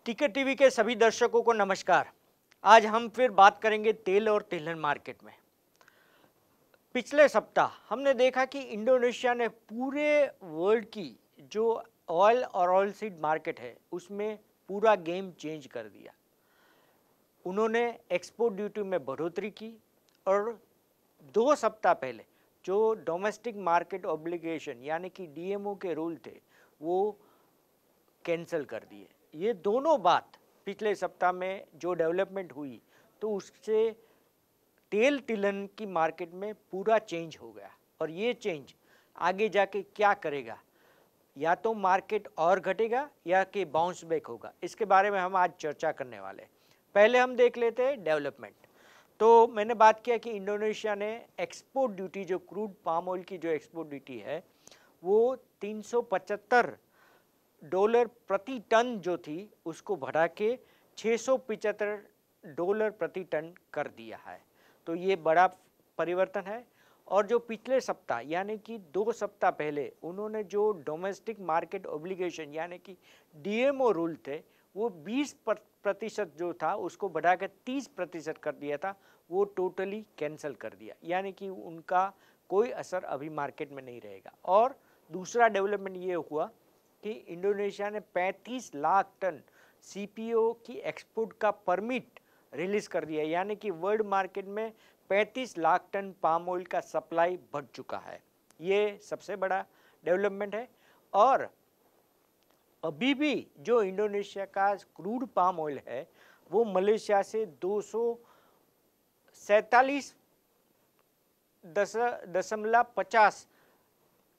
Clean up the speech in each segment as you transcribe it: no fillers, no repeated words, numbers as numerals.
Ticket TV के सभी दर्शकों को नमस्कार। आज हम फिर बात करेंगे तेल और तिलहन मार्केट में। पिछले सप्ताह हमने देखा कि इंडोनेशिया ने पूरे वर्ल्ड की जो ऑयल और ऑयल सीड मार्केट है उसमें पूरा गेम चेंज कर दिया। उन्होंने एक्सपोर्ट ड्यूटी में बढ़ोतरी की और 2 सप्ताह पहले जो डोमेस्टिक मार्केट ऑब्लिगेशन यानी कि डीएमओ के रूल थे वो कैंसिल कर दिए। ये दोनों बात पिछले सप्ताह में जो डेवलपमेंट हुई तो उससे तेल तिलहन की मार्केट में पूरा चेंज हो गया और ये चेंज आगे जाके क्या करेगा, या तो मार्केट और घटेगा या कि बाउंस बैक होगा, इसके बारे में हम आज चर्चा करने वाले हैं। पहले हम देख लेते हैं डेवलपमेंट। तो मैंने बात किया कि इंडोनेशिया ने एक्सपोर्ट ड्यूटी, जो क्रूड पाम ऑयल की जो एक्सपोर्ट ड्यूटी है वो $375 प्रति टन जो थी उसको बढ़ा के $675 प्रति टन कर दिया है। तो ये बड़ा परिवर्तन है। और जो पिछले सप्ताह यानी कि 2 सप्ताह पहले उन्होंने जो डोमेस्टिक मार्केट ऑब्लिगेशन यानी कि डीएमओ रूल थे वो 20% जो था उसको बढ़ा कर 30% कर दिया था, वो टोटली कैंसिल कर दिया, यानी कि उनका कोई असर अभी मार्केट में नहीं रहेगा। और दूसरा डेवलपमेंट ये हुआ कि इंडोनेशिया ने 35 लाख टन सीपीओ की एक्सपोर्ट का परमिट रिलीज कर दिया, यानी कि वर्ल्ड मार्केट में 35 लाख टन पाम ऑयल का सप्लाई बढ़ चुका है। ये सबसे बड़ा डेवलपमेंट है। और अभी भी जो इंडोनेशिया का क्रूड पाम ऑयल है वो मलेशिया से 247.50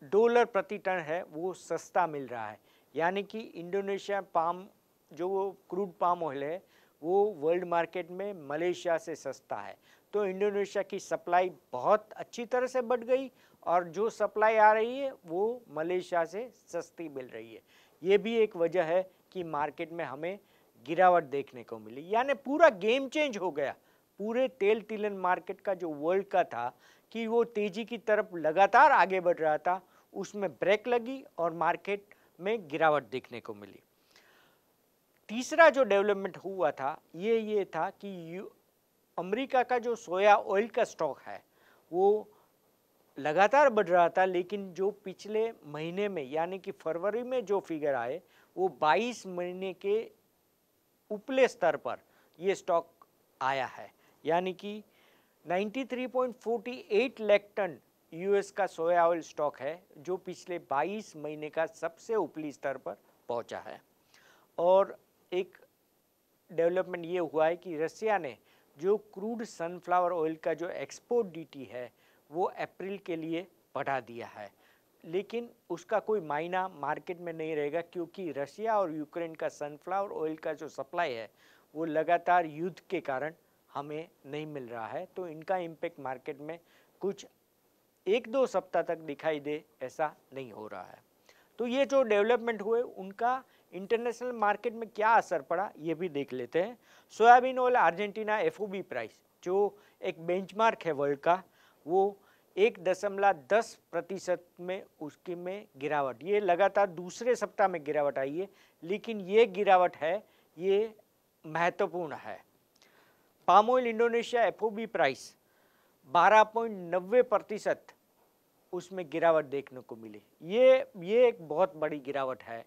डॉलर प्रति टन है, वो सस्ता मिल रहा है। यानी कि इंडोनेशिया पाम जो क्रूड पाम ऑयल है वो वर्ल्ड मार्केट में मलेशिया से सस्ता है। तो इंडोनेशिया की सप्लाई बहुत अच्छी तरह से बढ़ गई और जो सप्लाई आ रही है वो मलेशिया से सस्ती मिल रही है। ये भी एक वजह है कि मार्केट में हमें गिरावट देखने को मिली, यानी पूरा गेम चेंज हो गया। पूरे तेल तिलहन मार्केट का जो वर्ल्ड का था कि वो तेजी की तरफ लगातार आगे बढ़ रहा था, उसमें ब्रेक लगी और मार्केट में गिरावट देखने को मिली। तीसरा जो डेवलपमेंट हुआ था ये था कि अमेरिका का जो सोया ऑयल का स्टॉक है वो लगातार बढ़ रहा था, लेकिन जो पिछले महीने में यानी कि फरवरी में जो फिगर आए वो 22 महीने के उपले स्तर पर ये स्टॉक आया है, यानी कि 93.48 लाख टन यूएस का सोया ऑयल स्टॉक है जो पिछले 22 महीने का सबसे उपली स्तर पर पहुंचा है। और एक डेवलपमेंट ये हुआ है कि रसिया ने जो क्रूड सनफ्लावर ऑयल का जो एक्सपोर्ट ड्यूटी है वो अप्रैल के लिए बढ़ा दिया है, लेकिन उसका कोई मायना मार्केट में नहीं रहेगा क्योंकि रशिया और यूक्रेन का सनफ्लावर ऑयल का जो सप्लाई है वो लगातार युद्ध के कारण हमें नहीं मिल रहा है। तो इनका इम्पैक्ट मार्केट में कुछ 1-2 सप्ताह तक दिखाई दे ऐसा नहीं हो रहा है। तो ये जो डेवलपमेंट हुए उनका इंटरनेशनल मार्केट में क्या असर पड़ा ये भी देख लेते हैं। Soybean oil Argentina FOB price जो एक बेंचमार्क है वर्ल्ड का, वो 1.10% में उसकी में गिरावट, ये लगातार दूसरे सप्ताह में गिरावट आई है, लेकिन ये गिरावट है ये महत्वपूर्ण है। Palm oil Indonesia FOB price 12.90% उसमें गिरावट देखने को मिली। ये एक बहुत बड़ी गिरावट है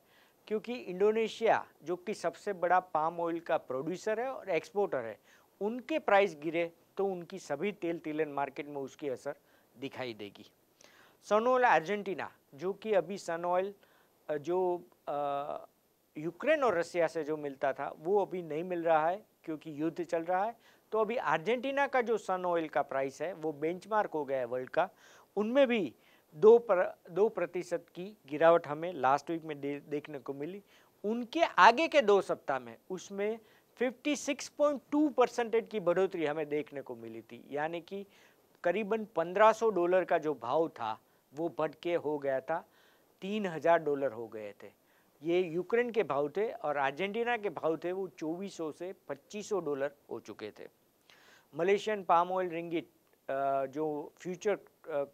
क्योंकि इंडोनेशिया जो कि सबसे बड़ा पाम ऑयल का प्रोड्यूसर है और एक्सपोर्टर है, उनके प्राइस गिरे तो उनकी सभी तेल तिलहन मार्केट में उसकी असर दिखाई देगी। सन ऑयल अर्जेंटीना जो कि अभी सन ऑयल जो यूक्रेन और रसिया से जो मिलता था वो अभी नहीं मिल रहा है क्योंकि युद्ध चल रहा है। तो अभी अर्जेंटीना का जो सन ऑयल का प्राइस है वो बेंचमार्क हो गया है वर्ल्ड का, उनमें भी 2% की गिरावट हमें लास्ट वीक में देखने को मिली। उनके आगे के 2 सप्ताह में उसमें 56.2% की बढ़ोतरी हमें देखने को मिली थी, यानी कि करीबन $1500 का जो भाव था वो बढ़ के हो गया था $3000 हो गए थे। ये यूक्रेन के भाव थे और अर्जेंटीना के भाव थे वो 2400 से $2500 हो चुके थे। मलेशियन पाम ऑयल रिंगिट जो फ्यूचर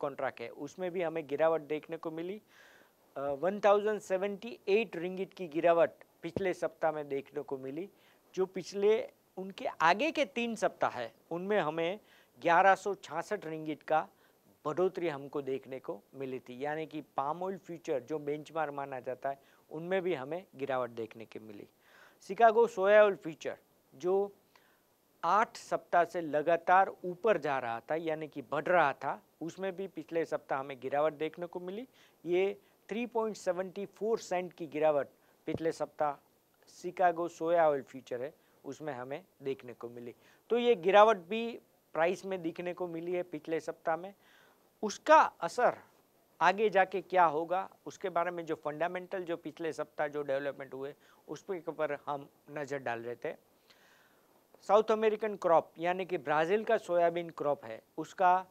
कॉन्ट्रैक्ट है उसमें भी हमें गिरावट देखने को मिली। 1078 रिंगिट की गिरावट पिछले सप्ताह में देखने को मिली, जो पिछले उनके आगे के 3 सप्ताह है उनमें हमें 1166 रिंगिट का बढ़ोतरी हमको देखने को मिली थी। यानी कि पाम ऑयल फ्यूचर जो बेंचमार्क माना जाता है उनमें भी हमें गिरावट देखने को मिली। शिकागो सोया ऑयल फ्यूचर जो 8 सप्ताह से लगातार ऊपर जा रहा था यानी कि बढ़ रहा था, उसमें भी पिछले सप्ताह हमें गिरावट देखने को मिली। ये 3.74 सेंट की गिरावट पिछले सप्ताह शिकागो सोया ऑयल फ्यूचर है उसमें हमें देखने को मिली। तो ये गिरावट भी प्राइस में दिखने को मिली है पिछले सप्ताह में। उसका असर आगे जाके क्या होगा उसके बारे में जो फंडामेंटल जो पिछले सप्ताह जो डेवलपमेंट हुए उस पर हम नज़र डाल रहे थे। साउथ अमेरिकन क्रॉप यानी कि ब्राज़ील का सोयाबीन क्रॉप है, उसका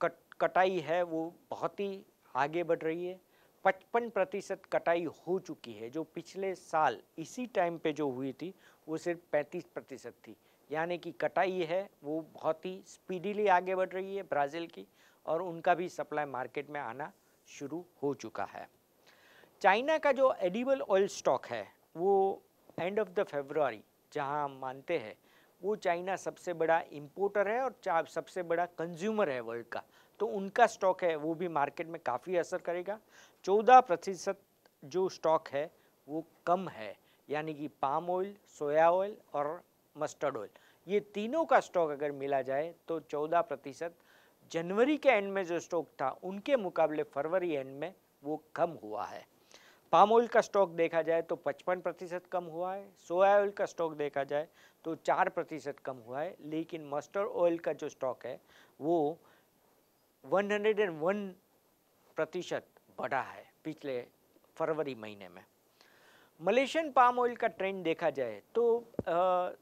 कटाई है वो बहुत ही आगे बढ़ रही है। 55% कटाई हो चुकी है, जो पिछले साल इसी टाइम पे जो हुई थी वो सिर्फ 35% थी। यानी कि कटाई है वो बहुत ही स्पीडीली आगे बढ़ रही है ब्राज़ील की, और उनका भी सप्लाई मार्केट में आना शुरू हो चुका है। चाइना का जो एडिबल ऑयल स्टॉक है वो एंड ऑफ द फरवरी जहां हम मानते हैं वो चाइना सबसे बड़ा इंपोर्टर है और सबसे बड़ा कंज्यूमर है वर्ल्ड का, तो उनका स्टॉक है वो भी मार्केट में काफ़ी असर करेगा। 14% जो स्टॉक है वो कम है, यानी कि पाम ऑयल, सोया ऑयल और मस्टर्ड ऑयल, ये तीनों का स्टॉक अगर मिला जाए तो 14% जनवरी के एंड में जो स्टॉक था उनके मुकाबले फरवरी एंड में वो कम हुआ है। पाम ऑयल का स्टॉक देखा जाए तो 55% कम हुआ है, सोया ऑयल का स्टॉक देखा जाए तो 4% कम हुआ है, लेकिन मस्टर्ड ऑयल का जो स्टॉक है वो 101% बढ़ा है पिछले फरवरी महीने में। मलेशियन पाम ऑयल का ट्रेंड देखा जाए तो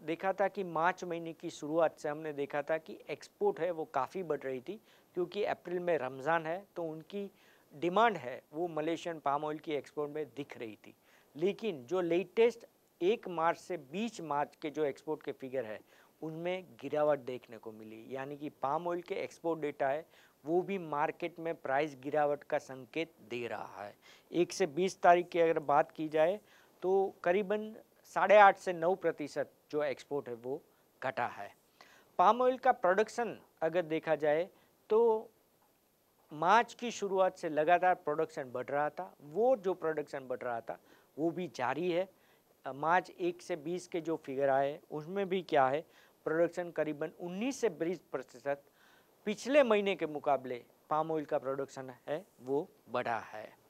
देखा था कि मार्च महीने की शुरुआत से हमने देखा था कि एक्सपोर्ट है वो काफ़ी बढ़ रही थी, क्योंकि अप्रैल में रमज़ान है तो उनकी डिमांड है वो मलेशियन पाम ऑयल की एक्सपोर्ट में दिख रही थी। लेकिन जो लेटेस्ट 1 मार्च से 20 मार्च के जो एक्सपोर्ट के फिगर है उनमें गिरावट देखने को मिली, यानी कि पाम ऑयल के एक्सपोर्ट डेटा है वो भी मार्केट में प्राइस गिरावट का संकेत दे रहा है। 1 से 20 तारीख की अगर बात की जाए तो करीबन 8.5 से 9% जो एक्सपोर्ट है वो घटा है। पाम ऑयल का प्रोडक्शन अगर देखा जाए तो मार्च की शुरुआत से लगातार प्रोडक्शन बढ़ रहा था, वो जो प्रोडक्शन बढ़ रहा था वो भी जारी है। मार्च 1 से 20 के जो फिगर आए उसमें भी क्या है, प्रोडक्शन करीबन 19 से 20% पिछले महीने के मुकाबले पाम ऑयल का प्रोडक्शन है वो बढ़ा है।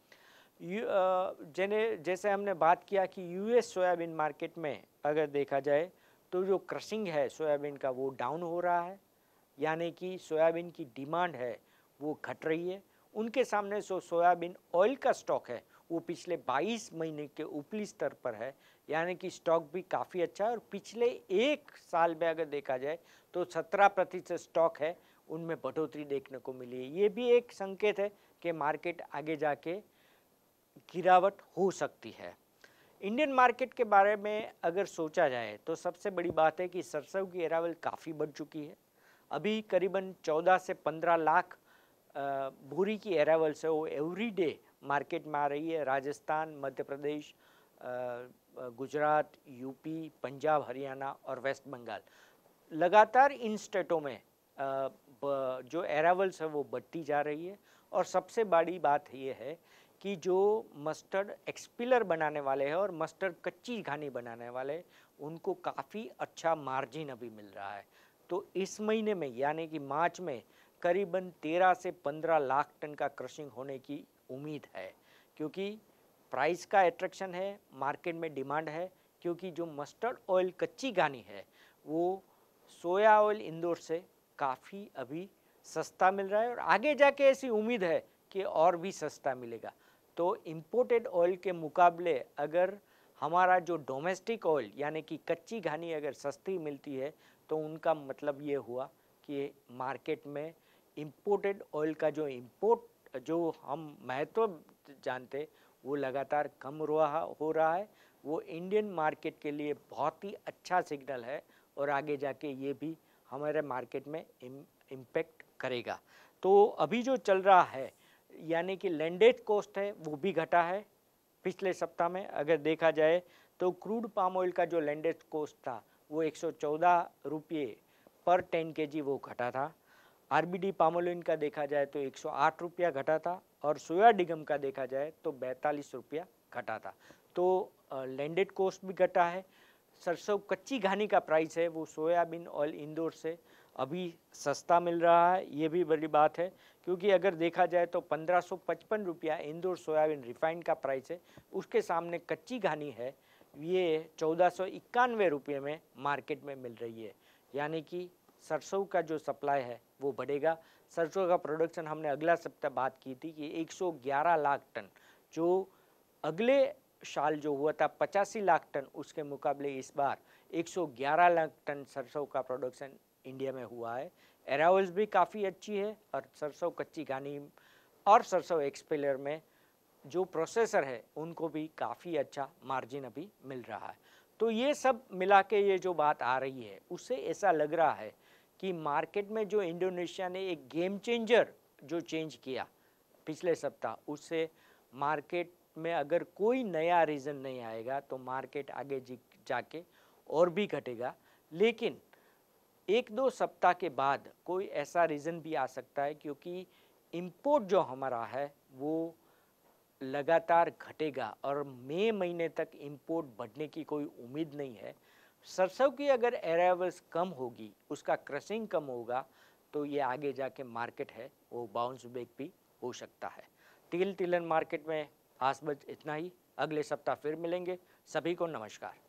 जैसे हमने बात किया कि यूएस सोयाबीन मार्केट में अगर देखा जाए तो जो क्रशिंग है सोयाबीन का वो डाउन हो रहा है, यानी कि सोयाबीन की डिमांड है वो घट रही है। उनके सामने सोयाबीन ऑयल का स्टॉक है वो पिछले 22 महीने के ऊपरी स्तर पर है, यानी कि स्टॉक भी काफ़ी अच्छा है। और पिछले 1 साल में अगर देखा जाए तो 17% स्टॉक है उनमें बढ़ोतरी देखने को मिली है। ये भी एक संकेत है कि मार्केट आगे जाके गिरावट हो सकती है। इंडियन मार्केट के बारे में अगर सोचा जाए तो सबसे बड़ी बात है कि सरसों की अरावल काफ़ी बढ़ चुकी है। अभी करीबन 14 से 15 लाख बोरी की अरावल्स है वो एवरी डे मार्केट में आ रही है। राजस्थान, मध्य प्रदेश, गुजरात, यूपी, पंजाब, हरियाणा और वेस्ट बंगाल, लगातार इन स्टेटों में जो अरावल्स है वो बढ़ती जा रही है। और सबसे बड़ी बात ये है कि जो मस्टर्ड एक्सपिलर बनाने वाले हैं और मस्टर्ड कच्ची घानी बनाने वाले उनको काफ़ी अच्छा मार्जिन अभी मिल रहा है। तो इस महीने में यानी कि मार्च में करीबन 13 से 15 लाख टन का क्रशिंग होने की उम्मीद है, क्योंकि प्राइस का अट्रैक्शन है, मार्केट में डिमांड है। क्योंकि जो मस्टर्ड ऑयल कच्ची घानी है वो सोया ऑयल इंदौर से काफ़ी अभी सस्ता मिल रहा है, और आगे जाके ऐसी उम्मीद है कि और भी सस्ता मिलेगा। तो इम्पोर्टेड ऑयल के मुकाबले अगर हमारा जो डोमेस्टिक ऑयल यानी कि कच्ची घानी अगर सस्ती मिलती है तो उनका मतलब ये हुआ कि मार्केट में इम्पोर्टेड ऑयल का जो इम्पोर्ट जो हम महत्व जानते वो लगातार कम हो रहा है। वो इंडियन मार्केट के लिए बहुत ही अच्छा सिग्नल है, और आगे जाके ये भी हमारे मार्केट में इम्पेक्ट करेगा। तो अभी जो चल रहा है यानी कि लैंडेड कॉस्ट है वो भी घटा है पिछले सप्ताह में। अगर देखा जाए तो क्रूड पाम ऑयल का जो लैंडेड कॉस्ट था वो 114 रुपये पर 10 kg वो घटा था। आरबीडी पामोलिन का देखा जाए तो 108 रुपया घटा था और सोया डिगम का देखा जाए तो 42 रुपया घटा था। तो लैंडेड कॉस्ट भी घटा है। सरसों कच्ची घानी का प्राइस है वो सोयाबीन ऑयल इंदौर से अभी सस्ता मिल रहा है, ये भी बड़ी बात है, क्योंकि अगर देखा जाए तो 1555 रुपया इंदौर सोयाबीन रिफाइंड का प्राइस है, उसके सामने कच्ची घानी है ये 1491 रुपये में मार्केट में मिल रही है। यानी कि सरसों का जो सप्लाई है वो बढ़ेगा। सरसों का प्रोडक्शन हमने अगला सप्ताह बात की थी कि 111 लाख टन, जो अगले साल जो हुआ था 85 लाख टन, उसके मुकाबले इस बार 111 लाख टन सरसों का प्रोडक्शन इंडिया में हुआ है। अरावल्स भी काफ़ी अच्छी है और सरसों कच्ची घानी और सरसों एक्सपेलर में जो प्रोसेसर है उनको भी काफ़ी अच्छा मार्जिन अभी मिल रहा है। तो ये सब मिला के ये जो बात आ रही है उससे ऐसा लग रहा है कि मार्केट में जो इंडोनेशिया ने एक गेम चेंजर जो चेंज किया पिछले सप्ताह, उससे मार्केट में अगर कोई नया रीज़न नहीं आएगा तो मार्केट आगे जाके और भी घटेगा। लेकिन 1-2 सप्ताह के बाद कोई ऐसा रीज़न भी आ सकता है, क्योंकि इंपोर्ट जो हमारा है वो लगातार घटेगा और मई महीने तक इंपोर्ट बढ़ने की कोई उम्मीद नहीं है। सरसों की अगर अराइवल्स कम होगी, उसका क्रशिंग कम होगा, तो ये आगे जाके मार्केट है वो बाउंस बैक भी हो सकता है। तिल तिलहन मार्केट में आज बस इतना ही। अगले सप्ताह फिर मिलेंगे। सभी को नमस्कार।